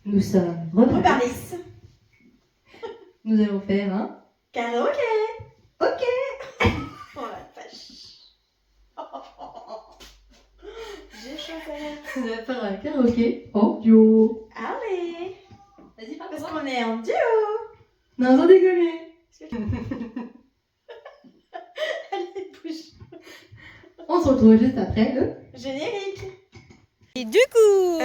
Nous sommes repartis. Nous allons faire un karaoké. Ok. Oh la vache. J'ai chaud à l'air. On va faire un karaoké en duo. Allez. Vas-y, parle. Parce qu'on est en duo. Non, sans déconner. Allez, bouge. On se retrouve juste après le Générique. Et du coup,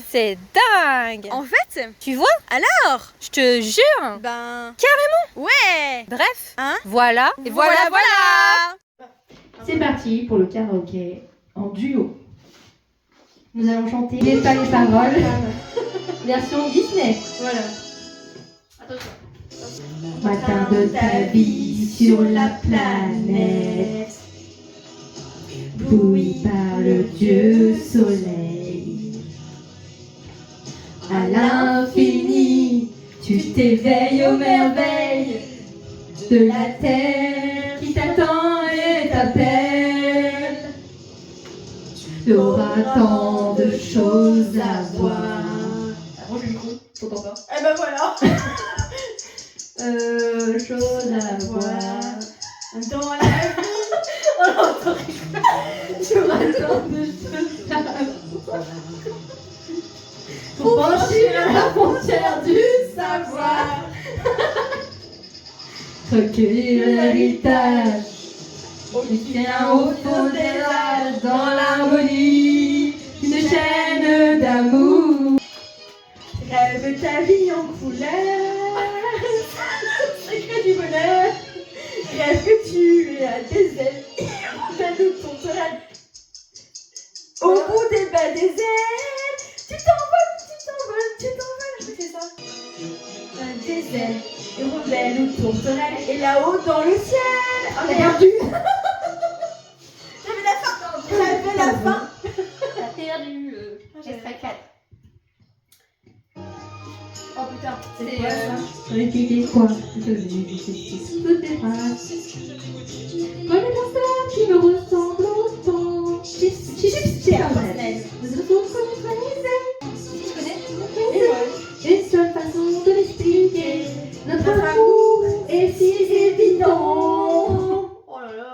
c'est dingue. En fait, Tu vois, alors, je te jure. ben... Carrément. Ouais. Bref, Hein? voilà. Et voilà. C'est parti pour le karaoké en duo. Nous allons chanter Les pas les paroles, version Disney. Voilà. Matin de ta vie sur la planète, bouilli par le dieu soleil. À l'infini, tu t'éveilles aux merveilles de la terre qui t'attend et t'appelle. T'auras tant de choses à voir. Range le micro, t'entends pas. Eh ben voilà. Choses à voir. Dans la vie. On l'entend. T'auras tant de choses à voir. Pour franchir la frontière du savoir. Recueillir l'héritage qui tient au fond des âges dans l'harmonie d'une chaîne d'amour. Rêve ta vie en couleur, secret du bonheur. Rêve que tu es à tes ailes, hirondelle ou ton rêve. Au bout des bas des ailes, tu t'envoles, je fais ça. Des ailes, hirondelle ou tourterelle, et là-haut dans le ciel. On est perdu. J'avais la fin. J'avais la fin. T'as perdu. Extrait 4. Oh putain, C'est quoi ça? Répétez quoi? Toutes les phrases. Comme les personnes qui me ressemblent autant. Chips, personnel. Nous sommes synchronisés. Je connais. Une seule façon de l'expliquer. Notre amour est si évident. Oh là là.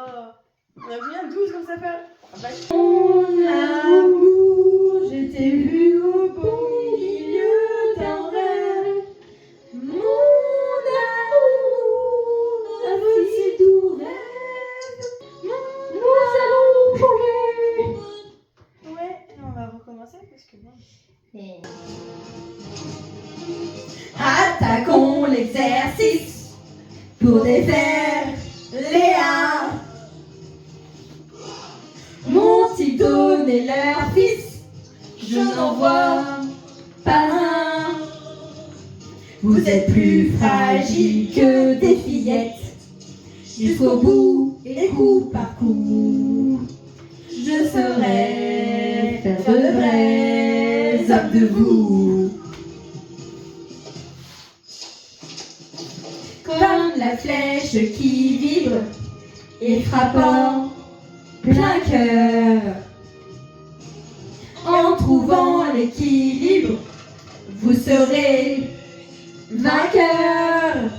On a bien 12 comme ça fait. Oh, vache. Mon amour, je t'ai vu au beau milieu d'un rêve. Mon amour, un si doux rêve. Nous allons jouer. Ouais, on va recommencer parce que bon. Attaquons l'exercice pour défaire Léa. M'ont-ils donné leur fils? Je n'en vois pas un. Vous êtes plus fragiles que des fillettes. Jusqu'au bout et coup par coup, je saurai faire de vrais hommes de vous. Comme la flèche qui vibre et frappant plein cœur. En trouvant l'équilibre, vous serez vainqueur.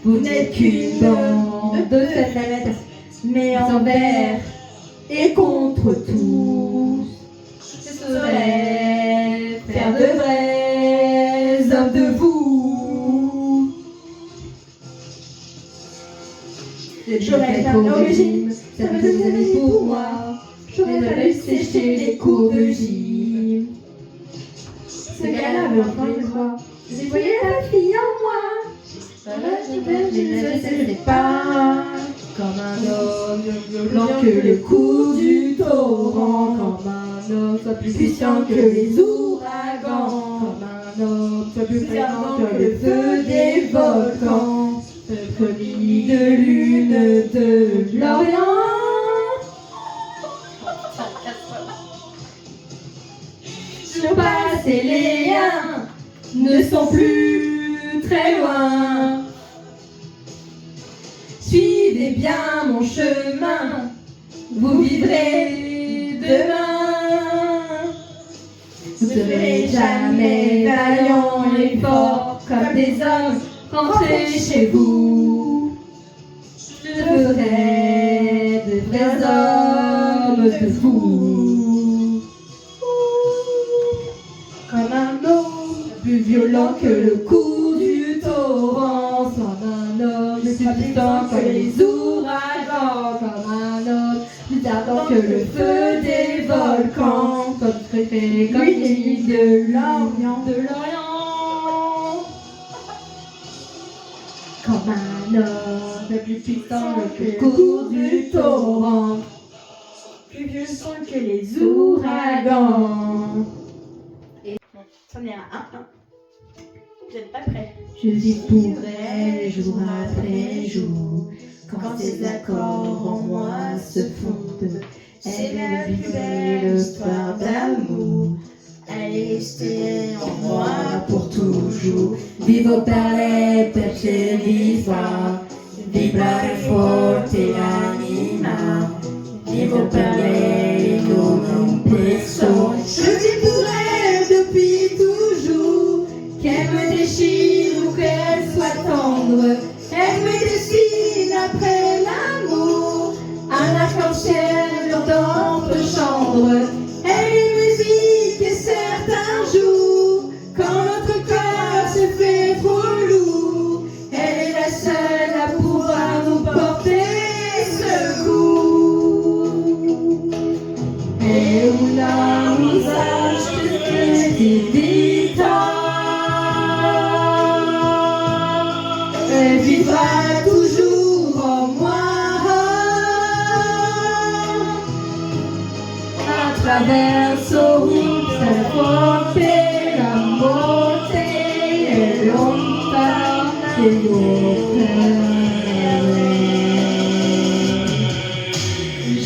Vous n'êtes qu'une bande de fainéants, mais envers et contre tous. Je saurai faire de vrais hommes de vous. J'aurais fait au régime, ça me des amis pour moi. J'aurais fallu sécher les cours de gym. Ce gars-là me prend le bras. J'ai voyé la fille en moi. Je ne pas comme un homme violent que le coup du torrent, comme un homme soit plus puissant que les ouragans, comme un homme soit plus fréquent que le feu des volcans, notre nid de lune de l'Orient. Nos passés les liens ne sont plus très loin. Suivez bien mon chemin, vous vivrez demain. Vous serez jamais vaillants et forts comme des hommes. Rentrez chez vous. Je ferai de vrais hommes de vous. Comme un homme plus violent que le coup du torrent. Comme un homme plus puissant que les ouragans. Comme un homme plus ardent que le feu des volcans. Comme préféré comme les nuits de l'Orient. Comme un homme plus puissant que le cours du torrent, plus violent que les ouragans. C'en est un. Vous n'êtes pas prêts? Je vis pour elle jour après jour, quand ces accords en moi se fondent. Elle est la plus belle histoire d'amour. Elle est restée en moi pour toujours. Vivo per lei, perché viva, vibrare forte l'anima. Vivo per lei come un pezzo. Je vis pour elle depuis toujours. Qu'elle me déchire ou qu'elle soit tendre, elle me dessine après l'amour. Un arc-en-ciel dans notre chambre. Elle est musique et certains jours, quand notre corps se fait trop lourd, elle est la seule à pouvoir nous porter secours. Et una usage de vita, elle vivra toujours en moi. Attraverso questa forte la morte è lontana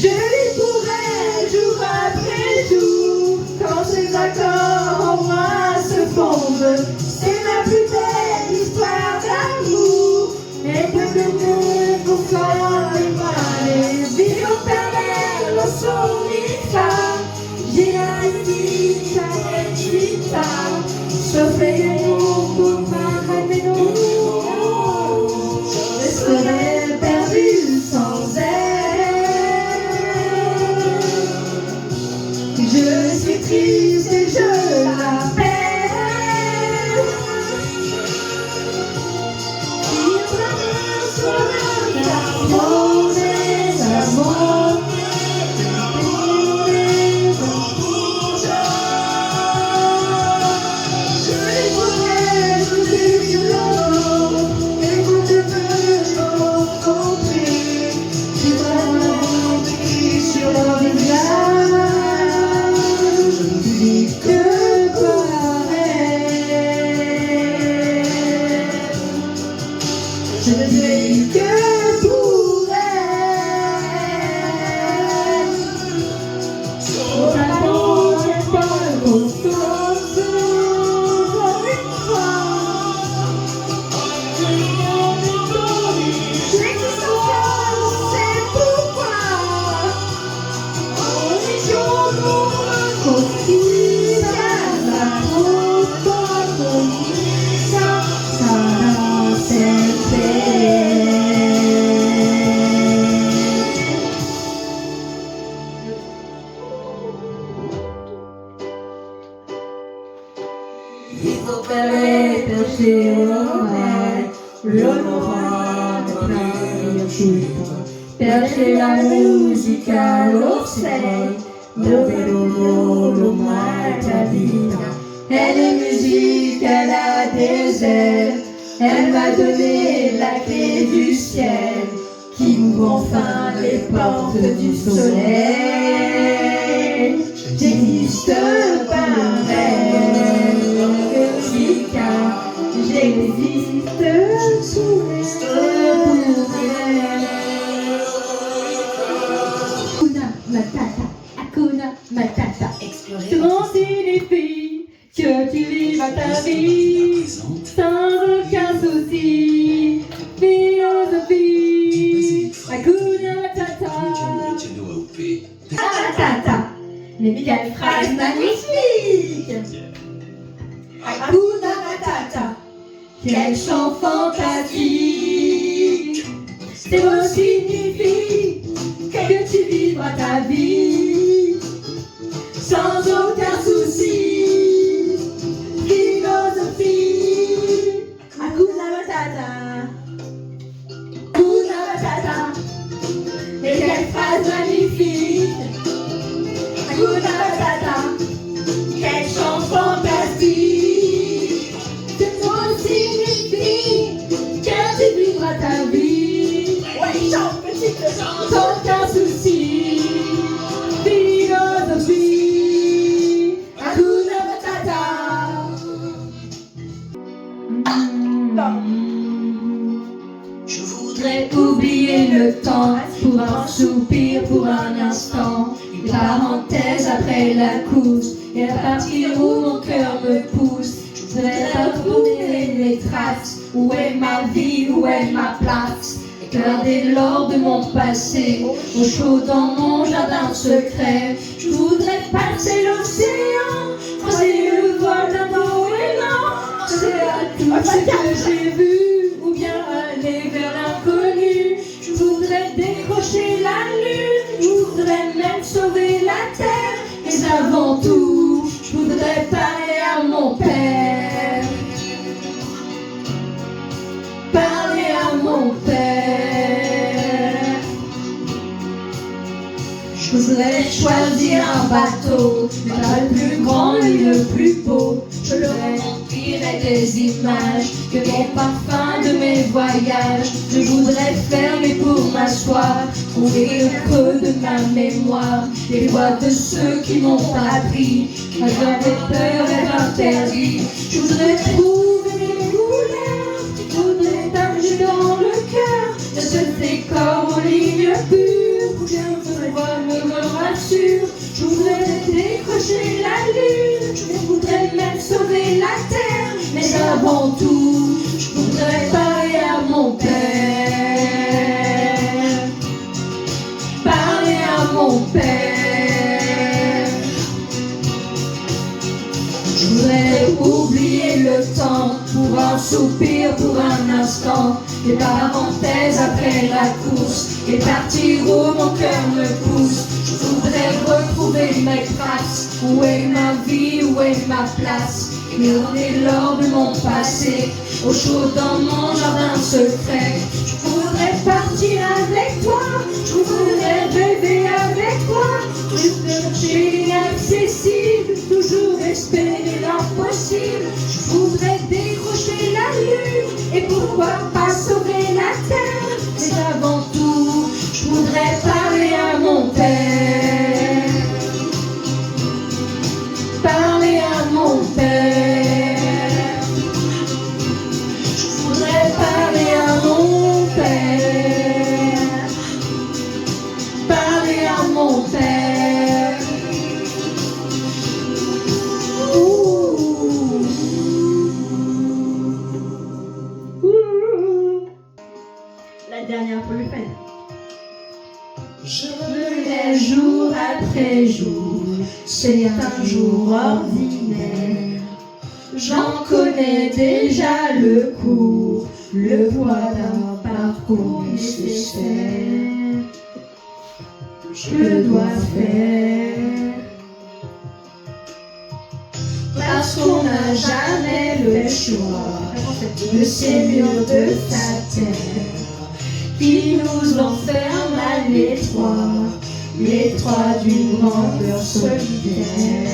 Je vis pour elle jour après jour, quand ses accords en moi se fondent. C'est la plus belle histoire d'amour, et que nous confondons les male. Vivo per lei, lo sono Giradita e città, soffriremo pour parler je serai perdu sans elle. Je suis triste et je l'appelle. Il traverse la forêt d'amour. Je ne vis que pour elle. Au talon, j'ai pas le constance de victoire. J'existe encore, c'est pourquoi. On est chaud pour le coquille, la route, ça Vivo per lei, perché ormai l'onorante è uscito, perché la musica lo sei, dove non mai capita. Elle est musique, elle a des ailes, elle m'a donné la clé du ciel, qui ouvre enfin les portes du soleil. J'existe par elle, musica, j'existe pour elle. Hakuna Matata, Hakuna Matata. Comment signifie que tu vivas ta vie sans aucun souci? Philosophie, Hakuna Matata. Matata. Mais quelle phrase magnifique! quel chant fantastique. Ces mots signifient que tu vivras ta vie sans aucun souci. Philosophie. Hakuna Matata. Hakuna Matata. Et quelle phrase magnifique. Hakuna Matata. Quel chant fantastique. Ces mots signifient que tu vivras ta vie Ouais, chante, petite, chante. sans aucun souci. Philosophie. Hakuna Matata. Je voudrais oublier le temps pour un soupir, pour un instant, une parenthèse après la course, et à partir où mon cœur me pousse. Je voudrais retrouver mes traces. Où est ma vie, où est ma place? Garder l'or de mon passé, au chaud dans mon jardin secret. Je voudrais passer l'océan, croiser le vol d'un goéland, c'est à tout ce que j'ai vu, ou bien aller vers l'inconnu. Je voudrais décrocher la lune, je voudrais même sauver la terre, mais avant tout, je voudrais parler à mon père. Parler à mon père. Je voudrais choisir un bateau, pas le plus grand ni le plus beau. Je le remplirai des images, que les parfums de mes voyages. Je voudrais fermer pour m'asseoir, ouvrir le creux de ma mémoire, les voix de ceux qui m'ont appris qu'avoir des peurs est interdit. Je voudrais trouver les couleurs, je voudrais taper dans le cœur de ce décor aux lignes pures, pour bien voir me rassure. Je voudrais décrocher la lune, je voudrais même sauver la terre, mais avant tout, je voudrais parler à mon père. Parler à mon père. Je voudrais oublier le temps pour un soupir, pour un instant, des parenthèses après la course, et partir où mon cœur me pousse. Je voudrais retrouver mes traces. Où est ma vie, où est ma place? Garder l'or de mon passé, au chaud dans mon jardin secret. Je voudrais partir avec toi, je voudrais rêver avec toi, chercher l'inaccessible, toujours espérer l'impossible. Je voudrais décrocher la lune, et pourquoi pas sauver la terre, mais avant tout, je voudrais parler à mon père. Parler à mon père. Je voudrais parler à mon père. Parler à mon père. Ouh. La dernière pour le faire. Je me lève jour après jour, c'est un jour ordinaire. J'en connais déjà le cours, le poids d'un parcours nécessaire. Je dois faire, parce qu'on n'a jamais le choix de ces murs de sa terre qui nous enferme à l'étroit d'une grandeur solitaire.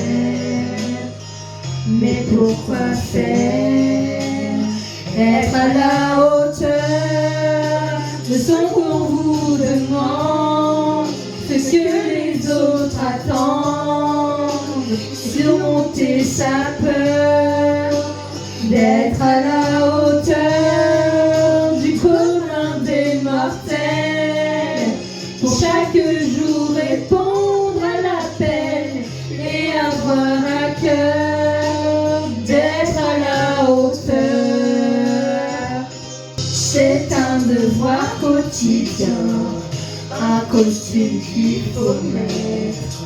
Mais pourquoi faire? Être à la hauteur de ce qu'on vous demande, ce que les autres attendent, surmonter sa peur, d'être à la hauteur du commun des mortels, pour chaque jour répondre à l'appel et avoir à cœur d'être à la hauteur. C'est un devoir quotidien, un costume qu'il faut mettre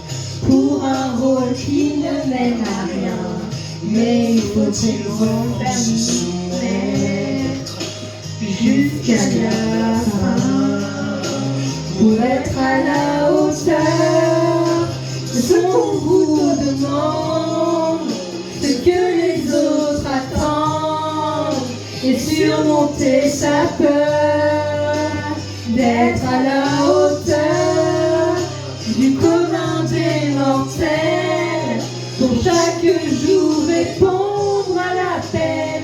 pour un rôle qui ne mène à rien, mais il faut y faire jusqu'à la fin, pour être à la hauteur de ce qu'on vous demande, ce que les autres attendent, et surmonter sa peur, d'être à la hauteur du commun des mortels, pour chaque jour répondre à l'appel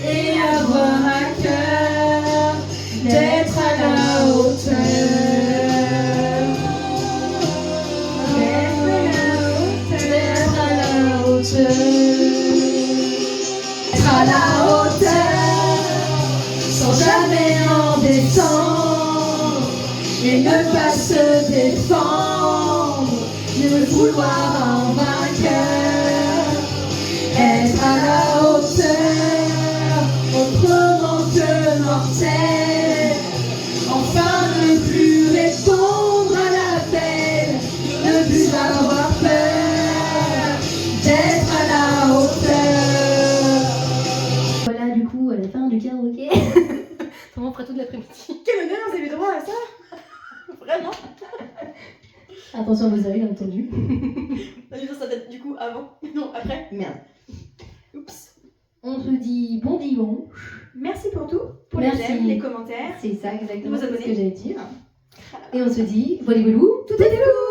et avoir à cœur d'être à la hauteur. D'être à la hauteur. Être à la hauteur, sans jamais en descendre, et ne pas se défendre, ne vouloir un vainqueur. Être à la hauteur, autrement que mortel, enfin ne plus répondre à l'appel, ne plus avoir peur, d'être à la hauteur. Voilà, du coup, à la fin du karaoké, on fera toute l'après-midi. Quel honneur, vous avez droit à ça. Vraiment. Attention à vos oreilles, bien entendu. On a dû faire ça peut-être du coup avant. Non, après. Merde. Oups. On se dit bon dimanche. Merci pour tout. Pour Merci. les j'aime, les commentaires. C'est ça exactement Vos ce abonnés. que j'allais dire. Et on se dit, volez-vous, tout est debout.